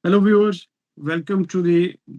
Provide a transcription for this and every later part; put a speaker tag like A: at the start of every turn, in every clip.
A: Hello viewers, welcome to the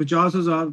A: 50,000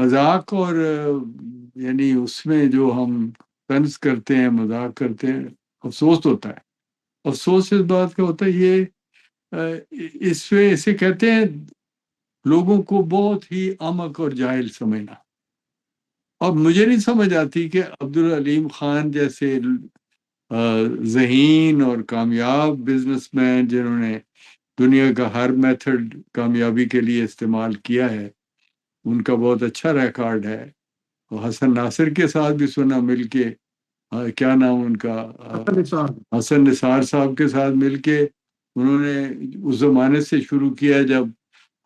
B: مذاق اور یعنی اس میں جو ہم طنز کرتے ہیں، مذاق کرتے ہیں، افسوس ہوتا ہے. افسوس اس بات کا ہوتا ہے یہ اس میں اسے کہتے ہیں لوگوں کو بہت ہی احمق اور جاہل سمجھنا. اور مجھے نہیں سمجھ آتی کہ عبدالعلیم خان جیسے ذہین اور کامیاب بزنس مین جنہوں نے دنیا کا ہر میتھڈ کامیابی کے لیے استعمال کیا ہے، ان کا بہت اچھا ریکارڈ ہے. اور حسن ناصر کے ساتھ بھی سنا مل کے، کیا نام ان کا، حسن نثار صاحب کے ساتھ مل کے انہوں نے اس زمانے سے شروع کیا جب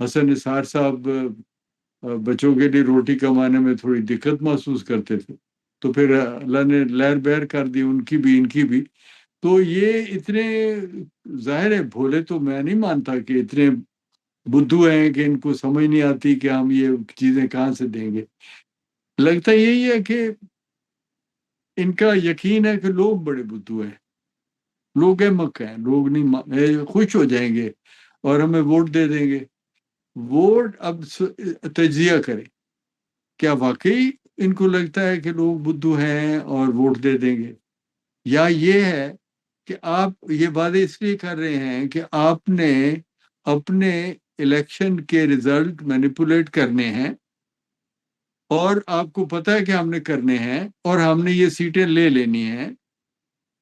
B: حسن نثار صاحب بچوں کے لیے روٹی کمانے میں تھوڑی دقت محسوس کرتے تھے، تو پھر اللہ نے لہر بہر کر دی ان کی بھی ان کی بھی. تو یہ اتنے ظاہر ہے بھولے تو میں نہیں مانتا کہ اتنے بدھو ہیں کہ ان کو سمجھ نہیں آتی کہ ہم یہ چیزیں کہاں سے دیں گے. لگتا یہی ہے کہ ان کا یقین ہے کہ لوگ بڑے بدھو ہیں، لوگ احمق ہیں، لوگ نہیں خوش ہو جائیں گے اور ہمیں ووٹ دے دیں گے. ووٹ اب تجزیہ کریں، کیا واقعی ان کو لگتا ہے کہ لوگ بدھو ہیں اور ووٹ دے دیں گے، یا یہ ہے کہ آپ یہ باتیں اس لیے کر رہے ہیں کہ آپ نے اپنے الیکشن کے ریزلٹ مینیپولیٹ کرنے ہیں اور آپ کو پتہ ہے کہ ہم نے کرنے ہیں اور ہم نے یہ سیٹیں لے لینی ہیں،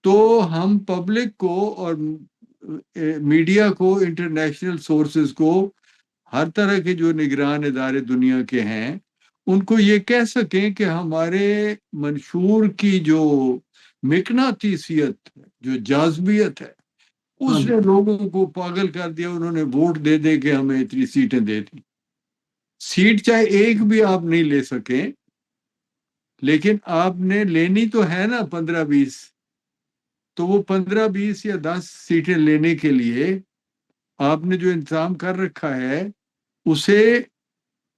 B: تو ہم پبلک کو اور میڈیا کو، انٹرنیشنل سورسز کو، ہر طرح کے جو نگران ادارے دنیا کے ہیں ان کو یہ کہہ سکیں کہ ہمارے منشور کی جو مقناطیسیت، جو جاذبیت ہے، اس نے لوگوں کو پاگل کر دیا. انہوں نے ووٹ دے دے کے ہمیں اتنی سیٹیں دے دی. سیٹ چاہے ایک بھی آپ نہیں لے سکیں، لیکن آپ نے لینی تو ہے نا 15-20. تو وہ 15-20 یا 10 سیٹیں لینے کے لیے آپ نے جو انتظام کر رکھا ہے اسے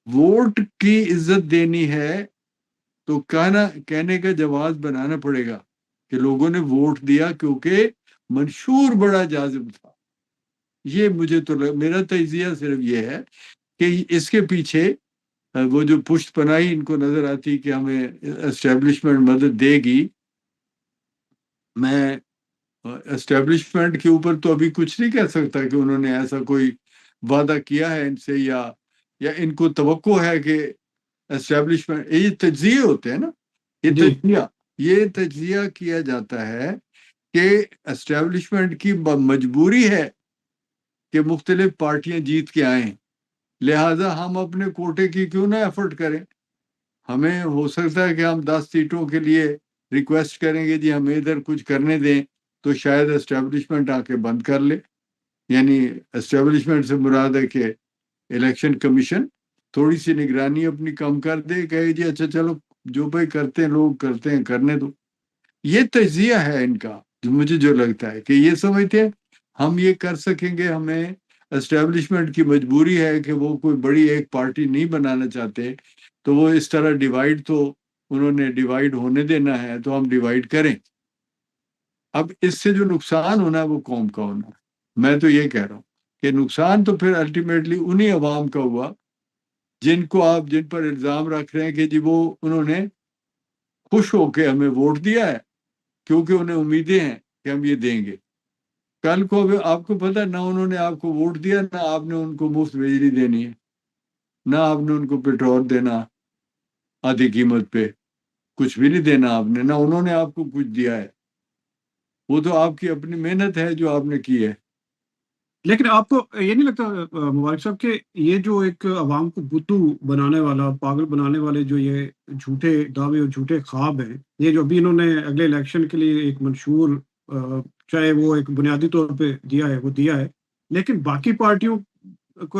B: ووٹ کی عزت دینی ہے تو کہنے کا جواز بنانا پڑے گا کہ لوگوں نے ووٹ دیا کیونکہ منشور بڑا جاذب تھا. یہ مجھے تو میرا تجزیہ صرف یہ ہے کہ اس کے پیچھے وہ جو پشت پناہی ان کو نظر آتی کہ ہمیں اسٹیبلشمنٹ مدد دے گی. میں اسٹیبلشمنٹ کے اوپر تو ابھی کچھ نہیں کہہ سکتا کہ انہوں نے ایسا کوئی وعدہ کیا ہے ان سے، یا ان کو توقع ہے کہ اسٹیبلشمنٹ، یہ تجزیے ہوتے ہیں نا، یہ تجزیہ کیا جاتا ہے کہ اسٹیبلشمنٹ کی مجبوری ہے کہ مختلف پارٹیاں جیت کے آئیں، لہٰذا ہم اپنے کوٹے کی کیوں نہ ایفرٹ کریں. ہمیں ہو سکتا ہے کہ ہم 10 سیٹوں کے لیے ریکویسٹ کریں گے جی ہمیں ادھر کچھ کرنے دیں، تو شاید اسٹیبلشمنٹ آ کے بند کر لے. یعنی اسٹیبلشمنٹ سے مراد ہے کہ الیکشن کمیشن تھوڑی سی نگرانی اپنی کم کر دے، کہے جی اچھا چلو جو بھائی کرتے ہیں لوگ کرتے ہیں، کرنے دو. یہ تجزیہ ہے ان کا. مجھے جو لگتا ہے کہ یہ سمجھتے ہیں ہم یہ کر سکیں گے، ہمیں اسٹیبلشمنٹ کی مجبوری ہے کہ وہ کوئی بڑی ایک پارٹی نہیں بنانا چاہتے، تو وہ اس طرح ڈیوائیڈ، تو انہوں نے ڈیوائیڈ ہونے دینا ہے تو ہم ڈیوائیڈ کریں. اب اس سے جو نقصان ہونا ہے وہ قوم کا ہونا ہے. میں تو یہ کہہ رہا ہوں کہ نقصان تو پھر الٹیمیٹلی انہی عوام کا ہوا جن پر الزام رکھ رہے ہیں کہ جی وہ انہوں نے خوش ہو کے ہمیں ووٹ دیا ہے کیونکہ انہیں امیدیں ہیں کہ ہم یہ دیں گے. کل کو آپ کو پتہ نہ انہوں نے آپ کو ووٹ دیا، نہ آپ نے ان کو مفت بجلی دینی ہے، نہ آپ نے ان کو پیٹرول دینا آدھی قیمت پہ، کچھ بھی نہیں دینا آپ نے، نہ انہوں نے آپ کو کچھ دیا ہے. وہ تو آپ کی اپنی محنت ہے جو آپ نے کی ہے.
A: لیکن آپ کو یہ نہیں لگتا مبارک صاحب کہ یہ جو ایک عوام کو بدھو بنانے والا، پاگل بنانے والے جو یہ جھوٹے دعوے اور جھوٹے خواب ہیں، یہ جو ابھی انہوں نے اگلے الیکشن کے لیے ایک منشور چاہے وہ ایک بنیادی طور پہ دیا ہے، وہ دیا ہے، لیکن باقی پارٹیوں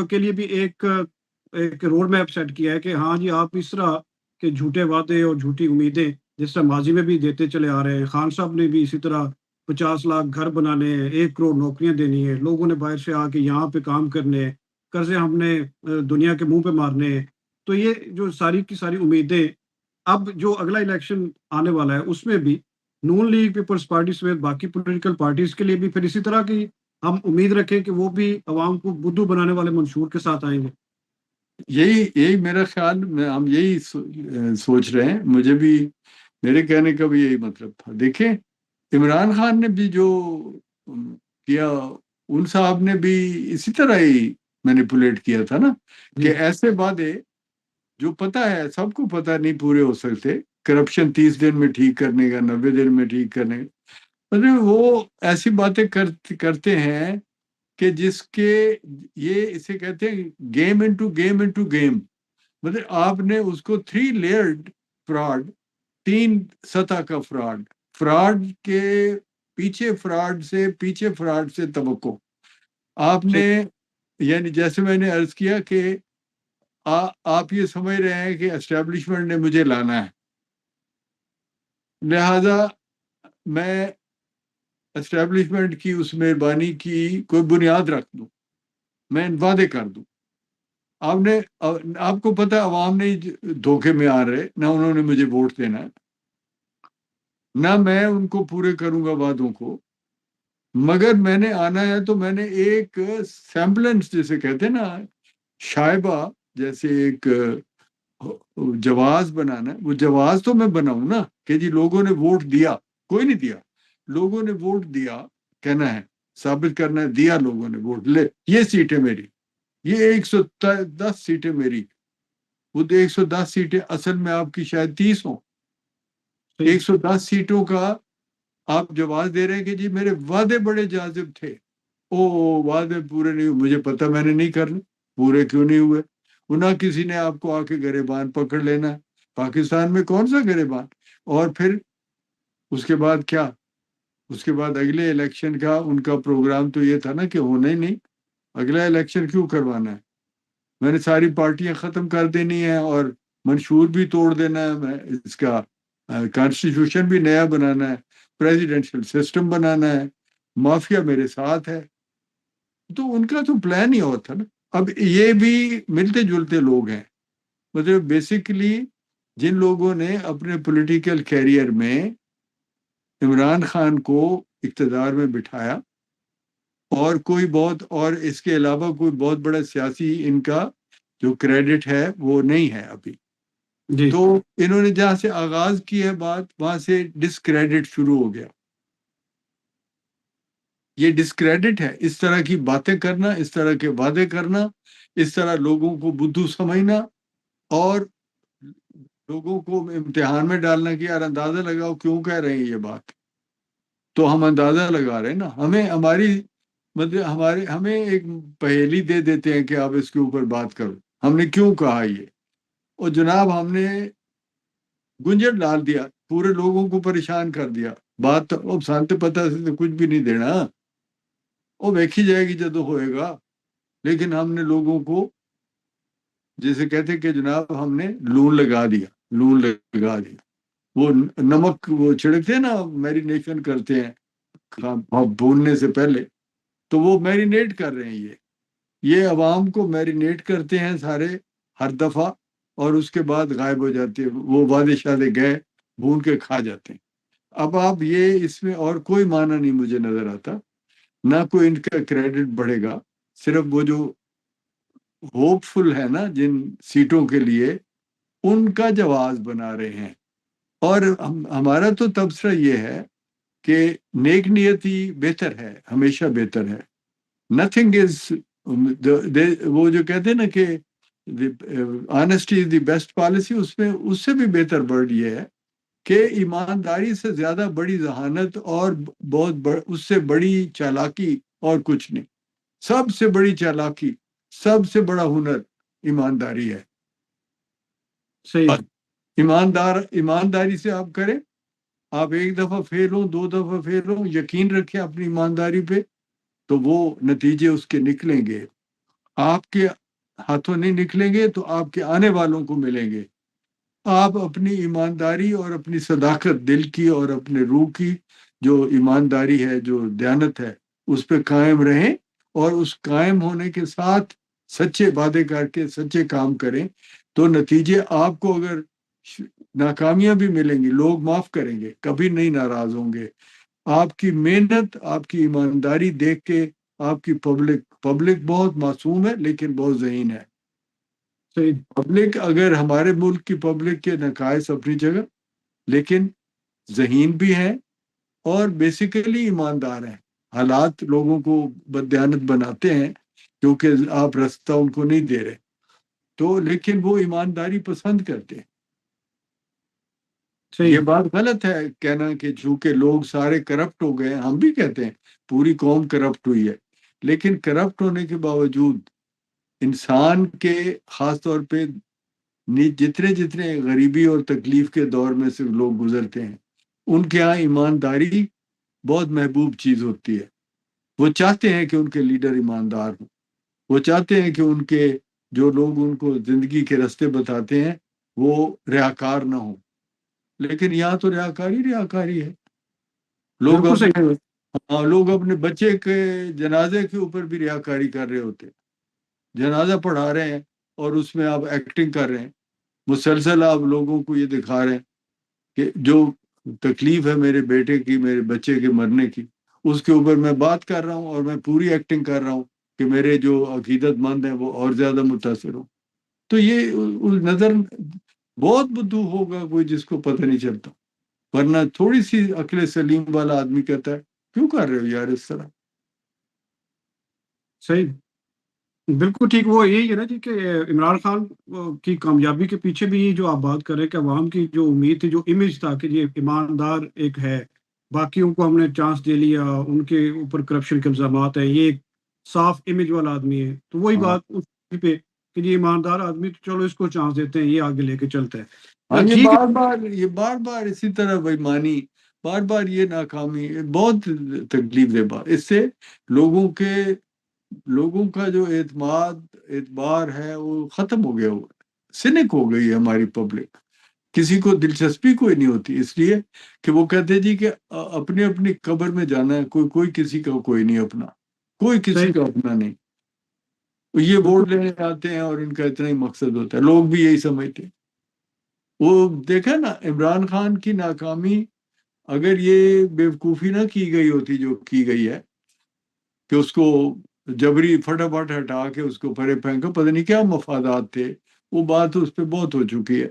A: کے لیے بھی ایک روڈ میپ سیٹ کیا ہے کہ ہاں جی آپ اس طرح کے جھوٹے وعدے اور جھوٹی امیدیں جس طرح ماضی میں بھی دیتے چلے آ رہے ہیں. خان صاحب نے بھی اسی طرح 50 لاکھ گھر بنانے ہیں، 1 کروڑ نوکریاں دینی ہے، لوگوں نے باہر سے آ کے یہاں پہ کام کرنے ہیں، قرضے ہم نے دنیا کے منہ پہ مارنے ہیں. تو یہ جو ساری کی ساری امیدیں اب جو اگلا الیکشن آنے والا ہے اس میں بھی نون لیگ، پیپلز پارٹی سمیت باقی پولیٹیکل پارٹیز کے لیے بھی پھر اسی طرح کی ہم امید رکھیں کہ وہ بھی عوام کو بدھو بنانے والے منشور کے ساتھ آئیں گے.
B: یہی میرا خیال میں، ہم یہی سوچ رہے ہیں. مجھے بھی میرے کہنے کا بھی یہی مطلب تھا. دیکھیں عمران خان نے بھی جو کیا، ان صاحب نے بھی اسی طرح ہی مینیپولیٹ کیا تھا نا،
A: جی
B: کہ ایسے وعدے جو پتہ ہے سب کو پتہ نہیں پورے ہو سکتے. کرپشن 30 دن میں ٹھیک کرنے کا، 90 دن میں ٹھیک کرنے کا، مطلب وہ ایسی باتیں کرتے ہیں کہ جس کے یہ اسے کہتے ہیں game into game into game. مطلب آپ نے اس کو 3 لیئرڈ فراڈ، 3 سطح کا فراڈ کے پیچھے فراڈ سے پیچھے فراڈ سے توقع آپ نے.
A: صحیح.
B: یعنی جیسے میں نے عرض کیا کہ آپ یہ سمجھ رہے ہیں کہ اسٹیبلشمنٹ نے مجھے لانا ہے، لہذا میں اسٹیبلشمنٹ کی اس مہربانی کی کوئی بنیاد رکھ دوں، میں وعدے کر دوں. آپ کو پتہ عوام نے دھوکے میں آ رہے، نہ انہوں نے مجھے ووٹ دینا ہے، نہ میں ان کو پورے کروں گا وعدوں کو. مگر میں نے آنا ہے تو میں نے ایک سیمبلنس جسے کہتے ہیں نا، شائبہ، جیسے ایک جواز بنانا ہے. وہ جواز تو میں بناؤں نا کہ جی لوگوں نے ووٹ دیا. کوئی نہیں دیا، لوگوں نے ووٹ دیا کہنا ہے، ثابت کرنا ہے دیا لوگوں نے ووٹ. لے یہ سیٹیں میری، یہ 110 سیٹیں میری. وہ 110 سیٹیں اصل میں آپ کی شاید 30 ہوں.
A: صحیح.
B: 110 سیٹوں کا آپ جواز دے رہے ہیں کہ جی میرے وعدے بڑے جاذب تھے. وعدے پورے نہیں ہوئے، مجھے پتہ میں نے نہیں کرنے. پورے کیوں نہیں ہوئے؟ نہ کسی نے آپ کو آ کے گریبان پکڑ لینا ہے. پاکستان میں کون سا گریبان؟ اور پھر اس کے بعد کیا؟ اس کے بعد اگلے الیکشن کا ان کا پروگرام تو یہ تھا نا کہ ہونا ہی نہیں، اگلا الیکشن کیوں کروانا ہے؟ میں نے ساری پارٹیاں ختم کر دینی ہیں اور منشور بھی توڑ دینا ہے. میں اس کا کانسٹیٹیوشن بھی نیا بنانا ہے، پریزیڈنشل سسٹم بنانا ہے، مافیا میرے ساتھ ہے. تو ان کا تو پلان ہی اور تھا نا. اب یہ بھی ملتے جلتے لوگ ہیں. مطلب بیسیکلی جن لوگوں نے اپنے پولیٹیکل کیریئر میں عمران خان کو اقتدار میں بٹھایا، اور کوئی اور اس کے علاوہ کوئی بہت بڑا سیاسی ان کا جو کریڈٹ ہے وہ نہیں ہے ابھی.
A: جی
B: تو انہوں نے جہاں سے آغاز کی ہے بات، وہاں سے ڈسکریڈٹ شروع ہو گیا. یہ ڈسکریڈٹ ہے، اس طرح کی باتیں کرنا، اس طرح کے وعدے کرنا، اس طرح لوگوں کو بدھو سمجھنا، اور لوگوں کو امتحان میں ڈالنا کہ یار اندازہ لگاؤ کیوں کہہ رہے ہیں یہ بات. تو ہم اندازہ لگا رہے ہیں نا. ہمیں ایک پہیلی دے دیتے ہیں کہ آپ اس کے اوپر بات کرو، ہم نے کیوں کہا یہ. اور جناب ہم نے گنجر ڈال دیا، پورے لوگوں کو پریشان کر دیا. بات تو سانتے پتہ سے تو کچھ بھی نہیں دینا، وہ دیکھی جائے گی جب ہوئے گا. لیکن ہم نے لوگوں کو جیسے کہتے کہ جناب ہم نے لون لگا دیا. وہ نمک وہ چھڑکتے ہیں نا، میرینیشن کرتے ہیں بھوننے سے پہلے، تو وہ میرینیٹ کر رہے ہیں. یہ عوام کو میرینیٹ کرتے ہیں سارے ہر دفعہ، اور اس کے بعد غائب ہو جاتے ہیں. وہ وعدے شادے گئے بھون کے کھا جاتے ہیں. اب آپ یہ اس میں اور کوئی معنی نہیں مجھے نظر آتا، نہ کوئی ان کا کریڈٹ بڑھے گا. صرف وہ جو ہوپ فل ہے نا جن سیٹوں کے لیے، ان کا جواز بنا رہے ہیں. اور ہمارا تو تبصرہ یہ ہے کہ نیک نیتی بہتر ہے، ہمیشہ بہتر ہے. نتھنگ از، وہ جو کہتے ہیں نا کہ honesty is the best policy, اس سے بھی بہتر ورڈ یہ ہے کہ ایمانداری سے زیادہ بڑی ذہانت اور اس سے بڑی چالاکی اور کچھ نہیں. سب سے بڑی چالاکی، سب سے بڑا ہنر ایمانداری ہے.
A: صحیح.
B: ایمانداری سے آپ کریں، آپ ایک دفعہ فیل ہوں، 2 دفعہ فیل ہوں، یقین رکھیں اپنی ایمانداری پہ، تو وہ نتیجے اس کے نکلیں گے. آپ کے ہاتھوں نہیں نکلیں گے تو آپ کے آنے والوں کو ملیں گے. آپ اپنی ایمانداری اور اپنی صداقت دل کی اور اپنے روح کی جو ایمانداری ہے، جو دیانت ہے، اس پہ قائم رہیں، اور اس قائم ہونے کے ساتھ سچے وعدے کر کے سچے کام کریں، تو نتیجے آپ کو اگر ناکامیاں بھی ملیں گی، لوگ معاف کریں گے، کبھی نہیں ناراض ہوں گے. آپ کی محنت، آپ کی ایمانداری دیکھ کے آپ کی پبلک بہت معصوم ہے لیکن بہت ذہین ہے.
A: صحیح
B: پبلک، اگر ہمارے ملک کی پبلک کے نقائص اپنی جگہ، لیکن ذہین بھی ہے اور بیسیکلی ایماندار ہیں. حالات لوگوں کو بددیانت بناتے ہیں کیونکہ آپ راستہ ان کو نہیں دے رہے، تو لیکن وہ ایمانداری پسند کرتے ہیں. یہ
A: صحیح
B: بات غلط ہے کہنا کہ چونکہ لوگ سارے کرپٹ ہو گئے ہیں. ہم بھی کہتے ہیں پوری قوم کرپٹ ہوئی ہے، لیکن کرپٹ ہونے کے باوجود انسان کے خاص طور پہ جتنے جتنے غریبی اور تکلیف کے دور میں سے لوگ گزرتے ہیں، ان کے ہاں ایمانداری بہت محبوب چیز ہوتی ہے. وہ چاہتے ہیں کہ ان کے لیڈر ایماندار ہوں، وہ چاہتے ہیں کہ ان کے جو لوگ ان کو زندگی کے راستے بتاتے ہیں وہ ریاکار نہ ہوں. لیکن یہاں تو ریاکاری ہے. لوگ
A: بالکل
B: اپنے
A: صحیح.
B: لوگ اپنے بچے کے جنازے کے اوپر بھی ریاکاری کر رہے ہوتے ہیں. جنازہ پڑھا رہے ہیں اور اس میں آپ ایکٹنگ کر رہے ہیں. مسلسل آپ لوگوں کو یہ دکھا رہے ہیں کہ جو تکلیف ہے میرے بیٹے کی، میرے بچے کے مرنے کی، اس کے اوپر میں بات کر رہا ہوں اور میں پوری ایکٹنگ کر رہا ہوں کہ میرے جو عقیدت مند ہیں وہ اور زیادہ متاثر ہوں. تو یہ نظر بہت بدو ہوگا کوئی جس کو پتہ نہیں چلتا، ورنہ تھوڑی سی عقل سلیم والا آدمی کہتا ہے کیوں کر رہے ہو یار اس طرح.
A: صحیح بالکل ٹھیک. وہ یہی ہے نا جی کہ عمران خان کی کامیابی کے پیچھے بھی جو آپ بات کر رہے ہیں کہ عوام کی جو امید تھی، جو امیج تھا کہ یہ ایماندار ایک ہے، باقیوں کو ہم نے چانس دے لیا، ان کے اوپر کرپشن کے الزامات ہیں، یہ ایک صاف امیج والا آدمی ہے. تو وہی
B: ہاں
A: بات اس پہ کہ یہ ایماندار آدمی، تو چلو اس کو چانس دیتے ہیں، یہ آگے لے کے چلتا ہے.
B: ہاں،
A: ٹھیک ہے.
B: بار بار اسی طرح بےایمانی، بار بار یہ ناکامی بہت تکلیف دہ بات. اس سے لوگوں کا جو اعتبار ہے وہ ختم ہو گیا. سینک ہو گئی ہے ہماری پبلک. کسی کو دلچسپی کوئی نہیں ہوتی، اس لیے کہ وہ کہتے جی کہ اپنی اپنی قبر میں جانا ہے. کوئی کسی کا کوئی نہیں اپنا، کوئی کسی
A: صحیح
B: کا اپنا نہیں. یہ
A: بالکل
B: ووٹ لینے آتے ہیں اور ان کا اتنا ہی مقصد ہوتا ہے. لوگ بھی یہی سمجھتے ہیں. وہ دیکھا نا عمران خان کی ناکامی، اگر یہ بیوقوفی نہ کی گئی ہوتی جو کی گئی ہے کہ اس کو جبری فٹافٹ ہٹا کے اس کو پرے پھینکا، پتہ نہیں کیا مفادات تھے، وہ بات اس پہ بہت ہو چکی ہے.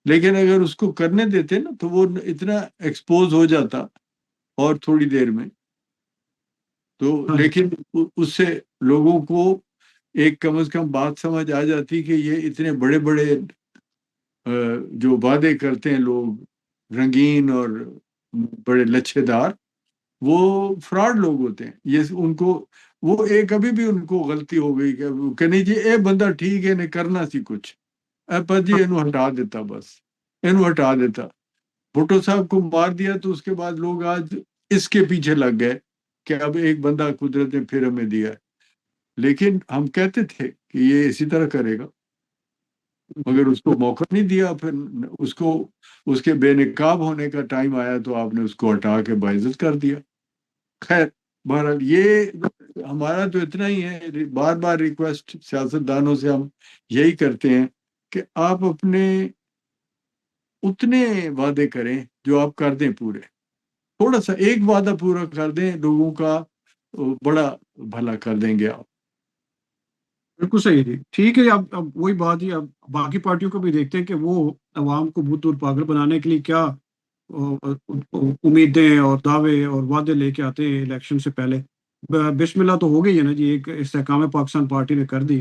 B: لیکن اگر اس کو کرنے دیتے نا تو وہ اتنا ایکسپوز ہو جاتا اور تھوڑی دیر میں تو.
A: ہاں جی.
B: لیکن اس سے لوگوں کو ایک کم از کم بات سمجھ آ جاتی کہ یہ اتنے بڑے بڑے جو وعدے کرتے ہیں لوگ رنگین اور بڑے لچھے دار، وہ فراڈ لوگ ہوتے ہیں. یہ ان کو وہ ایک ابھی بھی ان کو غلطی ہو گئی کہ نہیں جی اے بندہ ٹھیک ہے نہیں کرنا سی کچھ، اے پر جی انہوں ہٹا دیتا، بس انہوں ہٹا دیتا. بھٹو صاحب کو مار دیا تو اس کے بعد لوگ آج اس کے پیچھے لگ گئے کہ اب ایک بندہ قدرت نے پھر ہمیں دیا ہے. لیکن ہم کہتے تھے کہ یہ اسی طرح کرے گا، مگر اس کو موقع نہیں دیا. پھر اس کے بے نقاب ہونے کا ٹائم آیا تو آپ نے اس کو ہٹا کے باعزت کر دیا. خیر بہرحال یہ ہمارا تو اتنا ہی ہے. بار بار ریکویسٹ سیاستدانوں سے ہم یہی کرتے ہیں کہ آپ اپنے اتنے وعدے کریں جو آپ کر دیں پورے. تھوڑا سا ایک وعدہ پورا کر دیں، لوگوں کا بڑا بھلا کر دیں گے آپ.
A: بالکل صحیح جی. ٹھیک ہے. اب وہی بات ہی، اب باقی پارٹیوں کو بھی دیکھتے ہیں کہ وہ عوام کو بہت دور پاگل بنانے کے لیے کیا امیدیں اور دعوے اور وعدے لے کے آتے ہیں الیکشن سے پہلے. بسم اللہ تو ہو گئی ہے نا جی، ایک استحکام پاکستان پارٹی نے کر دی.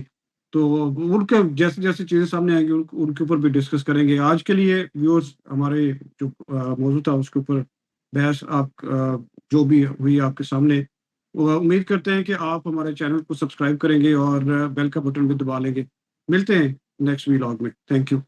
A: تو ان کے جیسے جیسے چیزیں سامنے آئیں گی ان کے اوپر بھی ڈسکس کریں گے. آج کے لیے ویورز ہمارے جو موضوع تھا اس کے اوپر بحث آپ جو بھی ہوئی آپ کے سامنے، امید کرتے ہیں کہ آپ ہمارے چینل کو سبسکرائب کریں گے اور بیل کا بٹن بھی دبا لیں گے. ملتے ہیں نیکسٹ ویلاگ میں. Thank you.